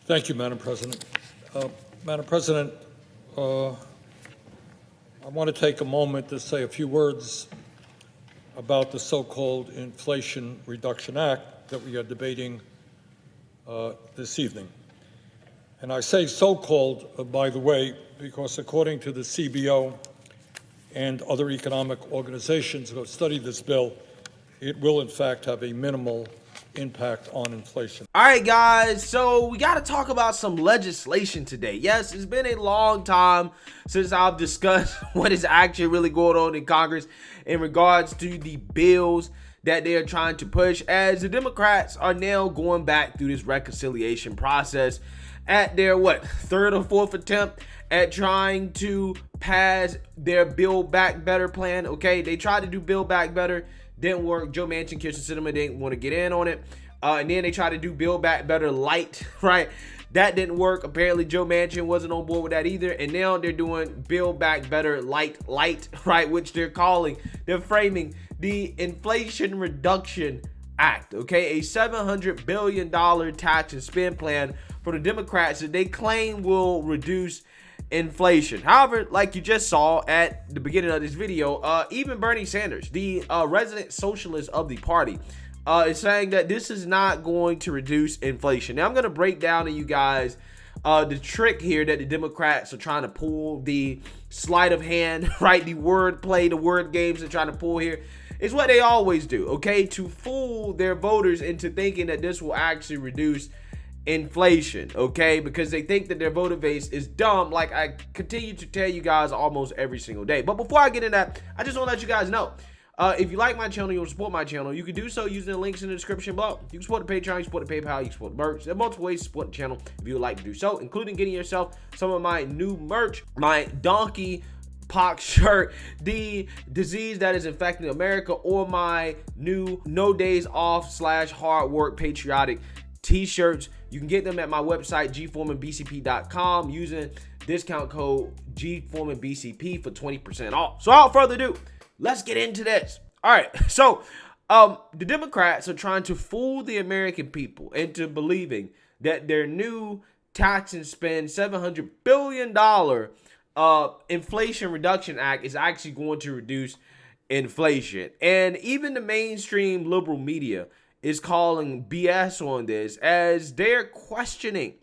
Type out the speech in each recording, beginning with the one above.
Thank you, Madam President. Madam President, I want to take a moment to say a few words about the so-called Inflation Reduction Act that we are debating this evening. And I say so-called, by the way, because according to the CBO and other economic organizations who have studied this bill, it will, in fact, have a minimal impact on inflation. All right, guys, so we got to talk about some legislation today. Yes, it's been a long time since I've discussed what is actually really going on in Congress in regards to the bills that they are trying to push, as the Democrats are now going back through this reconciliation process at their, third or fourth attempt at trying to pass their Build Back Better plan, okay? They tried to do Build Back Better, didn't work. Joe Manchin, Kirsten Sinema didn't want to get in on it. And then they tried to do Build Back Better Light, right? That didn't work. Apparently, Joe Manchin wasn't on board with that either. And now they're doing Build Back Better Light, right? Which they're framing the Inflation Reduction Act, okay? A $700 billion tax and spend plan for the Democrats that they claim will reduce inflation. However, like you just saw at the beginning of this video, even Bernie Sanders, the resident socialist of the party, is saying that this is not going to reduce inflation. Now, I'm going to break down to you guys the trick here that the Democrats are trying to pull, the sleight of hand, right? The word play, the word games they're trying to pull here. It's what they always do, okay? To fool their voters into thinking that this will actually reduce inflation, okay? Because they think that their voter base is dumb, like I continue to tell you guys almost every single day. But before I get into that, I just want to let you guys know, if you like my channel, you want to support my channel, you can do so using the links in the description below. You can support the Patreon, you support the PayPal, you can support the merch. There are multiple ways to support the channel if you would like to do so, including getting yourself some of my new merch, my donkey pox shirt, the disease that is infecting America, or my new no days off / hard work patriotic t-shirts. You can get them at my website, gforemanbcp.com, using discount code gforemanbcp for 20% off. So without further ado, let's get into this. All right, so the Democrats are trying to fool the American people into believing that their new tax and spend $700 billion Inflation Reduction Act is actually going to reduce inflation. And even the mainstream liberal media is calling BS on this, as they're questioning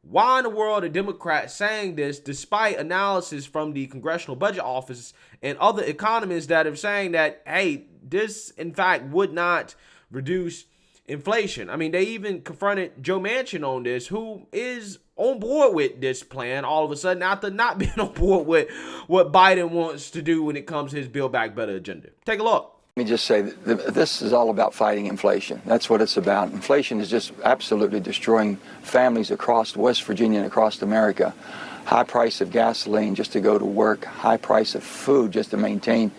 why in the world are Democrats saying this, despite analysis from the Congressional Budget Office and other economists that are saying that, hey, this in fact would not reduce inflation. I mean, they even confronted Joe Manchin on this, who is on board with this plan all of a sudden after not being on board with what Biden wants to do when it comes to his Build Back Better agenda. Take a look. Let me just say that this is all about fighting inflation. That's what it's about. Inflation is just absolutely destroying families across West Virginia and across America. High price of gasoline just to go to work, high price of food just to maintain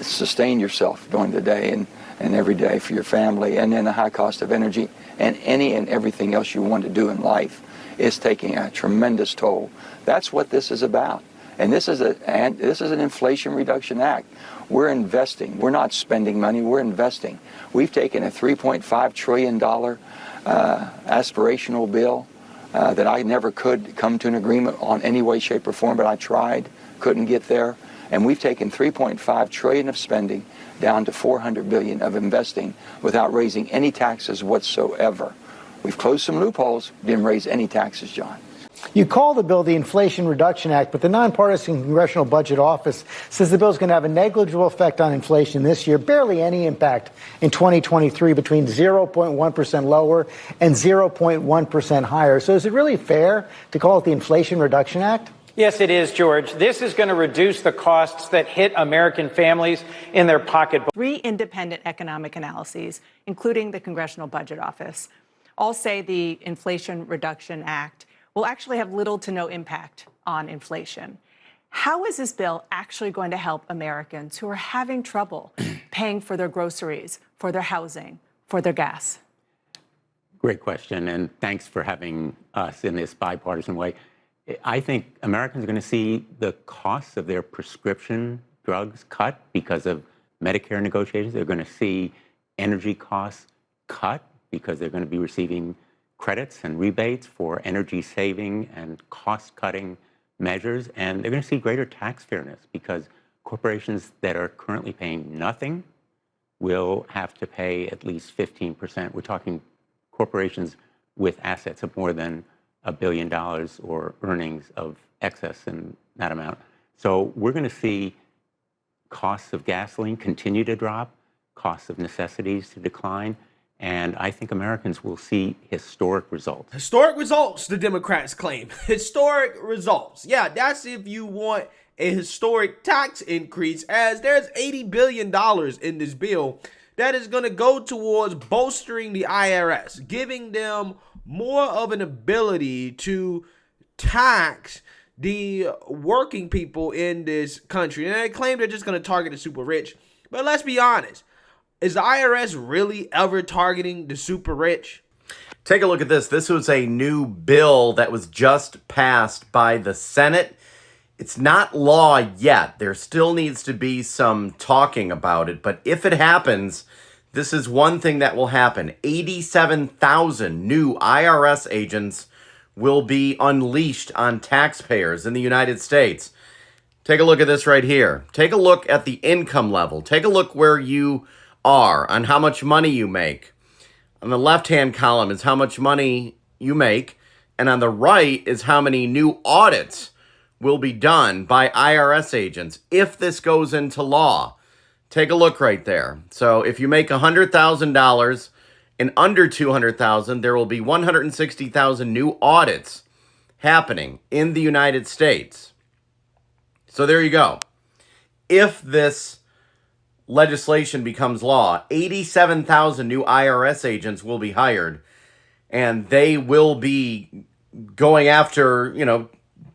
sustain yourself during the day and every day for your family, and then the high cost of energy and any and everything else you want to do in life is taking a tremendous toll. That's what this is about. And this is an Inflation Reduction Act. We're investing. We're not spending money. We're investing. We've taken a $3.5 trillion aspirational bill that I never could come to an agreement on any way, shape, or form, but I tried, couldn't get there. And we've taken $3.5 trillion of spending down to $400 billion of investing without raising any taxes whatsoever. We've closed some loopholes, didn't raise any taxes, John. You call the bill the Inflation Reduction Act, but the nonpartisan Congressional Budget Office says the bill is going to have a negligible effect on inflation this year, barely any impact in 2023, between 0.1% lower and 0.1% higher. So is it really fair to call it the Inflation Reduction Act? Yes, it is, George. This is going to reduce the costs that hit American families in their pocketbook. 3 independent economic analyses, including the Congressional Budget Office, all say the Inflation Reduction Act will actually have little to no impact on inflation. How is this bill actually going to help Americans who are having trouble paying for their groceries, for their housing, for their gas? Great question, and thanks for having us in this bipartisan way. I think Americans are going to see the costs of their prescription drugs cut because of Medicare negotiations. They're going to see energy costs cut because they're going to be receiving credits and rebates for energy saving and cost-cutting measures, and they're going to see greater tax fairness because corporations that are currently paying nothing will have to pay at least 15%. We're talking corporations with assets of more than $1 billion or earnings of excess in that amount. So we're going to see costs of gasoline continue to drop, costs of necessities to decline, and I think Americans will see historic results. Historic results, the Democrats claim. Historic results. Yeah, that's if you want a historic tax increase, as there's $80 billion in this bill that is going to go towards bolstering the IRS, giving them more of an ability to tax the working people in this country. And they claim they're just going to target the super rich. But let's be honest. Is the IRS really ever targeting the super rich? Take a look at this. This was a new bill that was just passed by the Senate. It's not law yet. There still needs to be some talking about it. But if it happens, this is one thing that will happen. 87,000 new IRS agents will be unleashed on taxpayers in the United States. Take a look at this right here. Take a look at the income level. Take a look where you are on how much money you make. On the left-hand column is how much money you make, and on the right is how many new audits will be done by IRS agents if this goes into law. Take a look right there. So if you make $100,000 and under $200,000, there will be 160,000 new audits happening in the United States. So there you go. If this legislation becomes law, 87,000 new IRS agents will be hired, and they will be going after,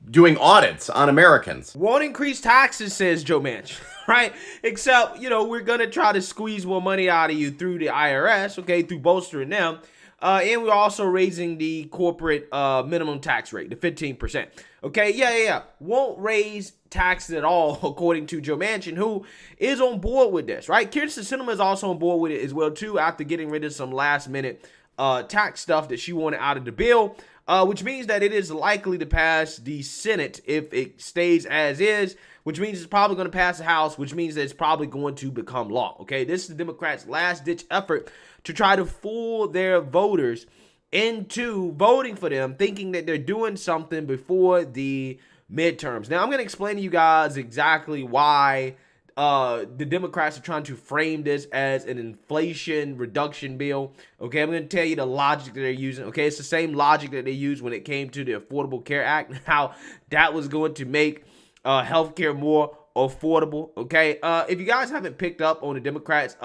doing audits on Americans. Won't increase taxes, says Joe Manchin, right? Except, we're going to try to squeeze more money out of you through the IRS, okay, through bolstering them. And we're also raising the corporate minimum tax rate to 15%. Okay, yeah. Won't raise taxes at all, according to Joe Manchin, who is on board with this, right? Kyrsten Sinema is also on board with it as well, too, after getting rid of some last-minute tax stuff that she wanted out of the bill, which means that it is likely to pass the Senate if it stays as is, which means it's probably going to pass the House, which means that it's probably going to become law, okay? This is the Democrats' last-ditch effort to try to fool their voters into voting for them, thinking that they're doing something before the midterms. Now, I'm going to explain to you guys exactly why the Democrats are trying to frame this as an inflation reduction bill. Okay, I'm going to tell you the logic that they're using. Okay, it's the same logic that they used when it came to the Affordable Care Act, how that was going to make healthcare more affordable. Okay, if you guys haven't picked up on the Democrats,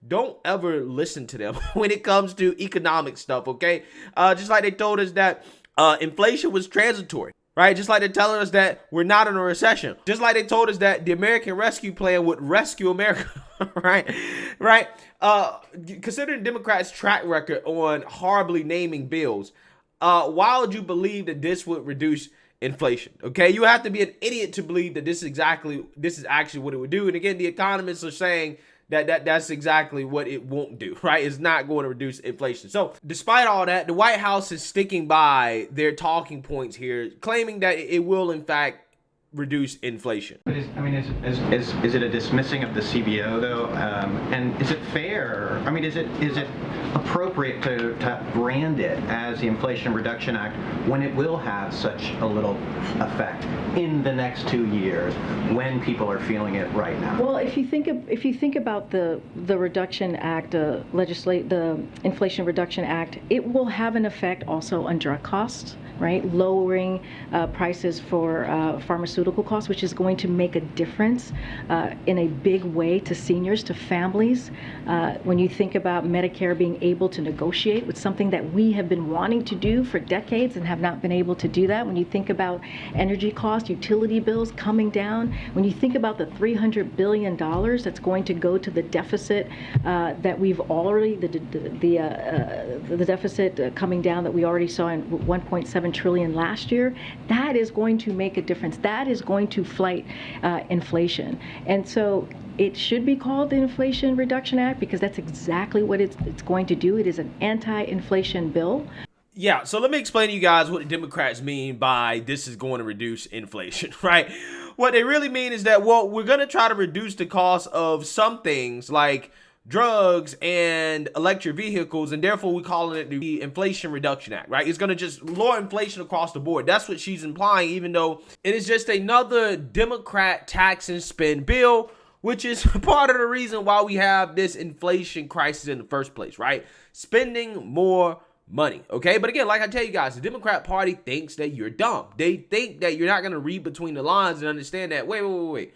don't ever listen to them when it comes to economic stuff, okay? Just like they told us that inflation was transitory, right? Just like they're telling us that we're not in a recession. Just like they told us that the American Rescue Plan would rescue America, right? Considering Democrats' track record on horribly naming bills, why would you believe that this would reduce inflation? Okay, you have to be an idiot to believe that this is actually what it would do. And again, the economists are saying that's exactly what it won't do, right? It's not going to reduce inflation. So despite all that, the White House is sticking by their talking points here, claiming that it will in fact reduce inflation. But is it a dismissing of the CBO though? And is it fair? I mean, is it appropriate to brand it as the Inflation Reduction Act when it will have such a little effect in the next 2 years when people are feeling it right now? Well, if you think about the Reduction Act, the Inflation Reduction Act, it will have an effect also on drug costs, right? Lowering prices for pharmaceutical costs, which is going to make a difference in a big way to seniors, to families. When you think about Medicare being able to negotiate with something that we have been wanting to do for decades and have not been able to do that. When you think about energy costs, utility bills coming down, when you think about the $300 billion that's going to go to the deficit that we've already, the deficit coming down that we already saw in 1.7 trillion last year, that is going to make a difference. That is going to fight inflation. And so it should be called the Inflation Reduction Act because that's exactly what it's going to do. It is an anti-inflation bill. Yeah, so let me explain to you guys what the Democrats mean by this is going to reduce inflation, right? What they really mean is that, well, we're going to try to reduce the cost of some things like drugs and electric vehicles, and therefore we're calling it the Inflation Reduction Act, right? It's going to just lower inflation across the board. That's what she's implying, even though it is just another Democrat tax and spend bill, which is part of the reason why we have this inflation crisis in the first place, right? Spending more money, okay? But again, like I tell you guys, the Democrat Party thinks that you're dumb. They think that you're not going to read between the lines and understand that, wait.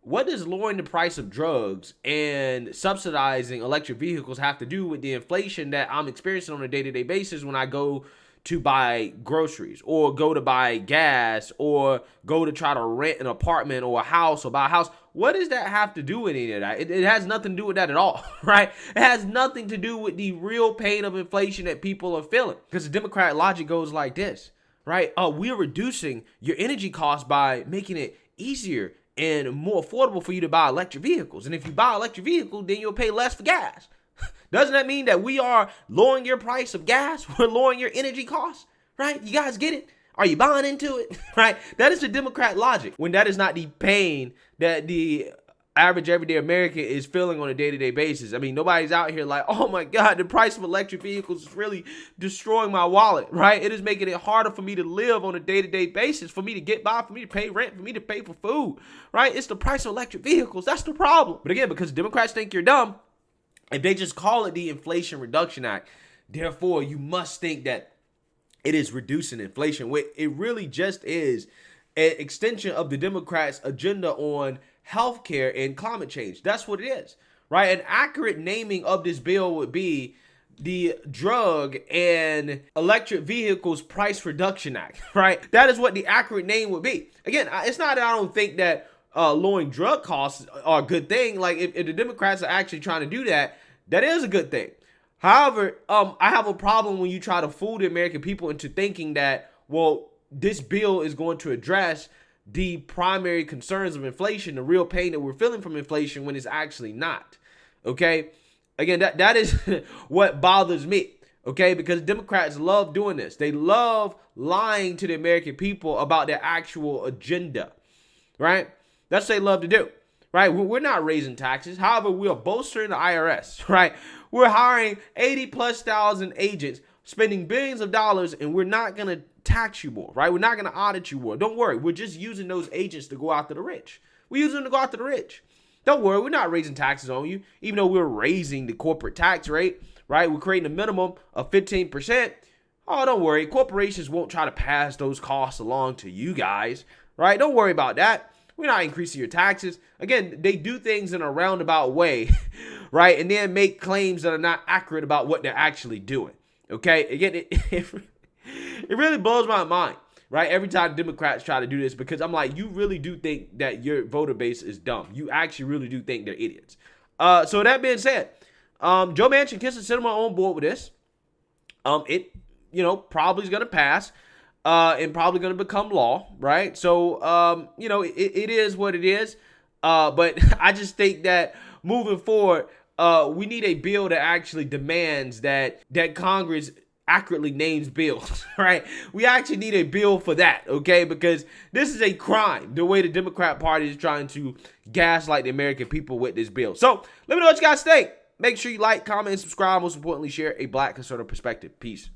What does lowering the price of drugs and subsidizing electric vehicles have to do with the inflation that I'm experiencing on a day-to-day basis when I go to buy groceries or go to buy gas or go to try to rent an apartment or a house or buy a house? What does that have to do with any of that? It has nothing to do with that at all, right? It has nothing to do with the real pain of inflation that people are feeling, because the Democrat logic goes like this, right? We're reducing your energy costs by making it easier and more affordable for you to buy electric vehicles. And if you buy electric vehicle, then you'll pay less for gas. Doesn't that mean that we are lowering your price of gas? We're lowering your energy costs, right? You guys get it? Are you buying into it, right? That is the Democrat logic, when that is not the pain that the average everyday American is feeling on a day-to-day basis. I mean, nobody's out here like, oh my God, the price of electric vehicles is really destroying my wallet, right? It is making it harder for me to live on a day-to-day basis, for me to get by, for me to pay rent, for me to pay for food, right? It's the price of electric vehicles. That's the problem. But again, because Democrats think you're dumb, if they just call it the Inflation Reduction Act, therefore you must think that it is reducing inflation. It really just is an extension of the Democrats' agenda on healthcare and climate change. That's what it is, right? An accurate naming of this bill would be the Drug and Electric Vehicles Price Reduction Act, right? That is what the accurate name would be. Again, it's not that I don't think that lowering drug costs are a good thing. Like, if the Democrats are actually trying to do that, that is a good thing. However, I have a problem when you try to fool the American people into thinking that, well, this bill is going to address the primary concerns of inflation, the real pain that we're feeling from inflation, when it's actually not. Okay? Again, that is what bothers me. Okay? Because Democrats love doing this. They love lying to the American people about their actual agenda. Right? That's what they love to do. Right? We're not raising taxes. However, we are bolstering the IRS. Right? We're hiring 80,000+ agents, spending billions of dollars, and we're not going to tax you more, right? We're not going to audit you more. Don't worry. We're just using those agents to go after the rich. We're using them to go after the rich. Don't worry. We're not raising taxes on you, even though we're raising the corporate tax rate, right? We're creating a minimum of 15%. Oh, don't worry. Corporations won't try to pass those costs along to you guys, right? Don't worry about that. We're not increasing your taxes. Again, they do things in a roundabout way, right? And then make claims that are not accurate about what they're actually doing. Okay? Again, it really blows my mind, right? Every time Democrats try to do this, because I'm like, you really do think that your voter base is dumb. You actually really do think they're idiots. So that being said, Joe Manchin, Kyrsten Sinema on board with this. It, probably is going to pass. And probably going to become law, right? So, it is what it is. But I just think that moving forward, we need a bill that actually demands that Congress accurately names bills, right? We actually need a bill for that, okay? Because this is a crime, the way the Democrat Party is trying to gaslight the American people with this bill. So let me know what you guys think. Make sure you like, comment, and subscribe. Most importantly, share a Black conservative perspective. Peace.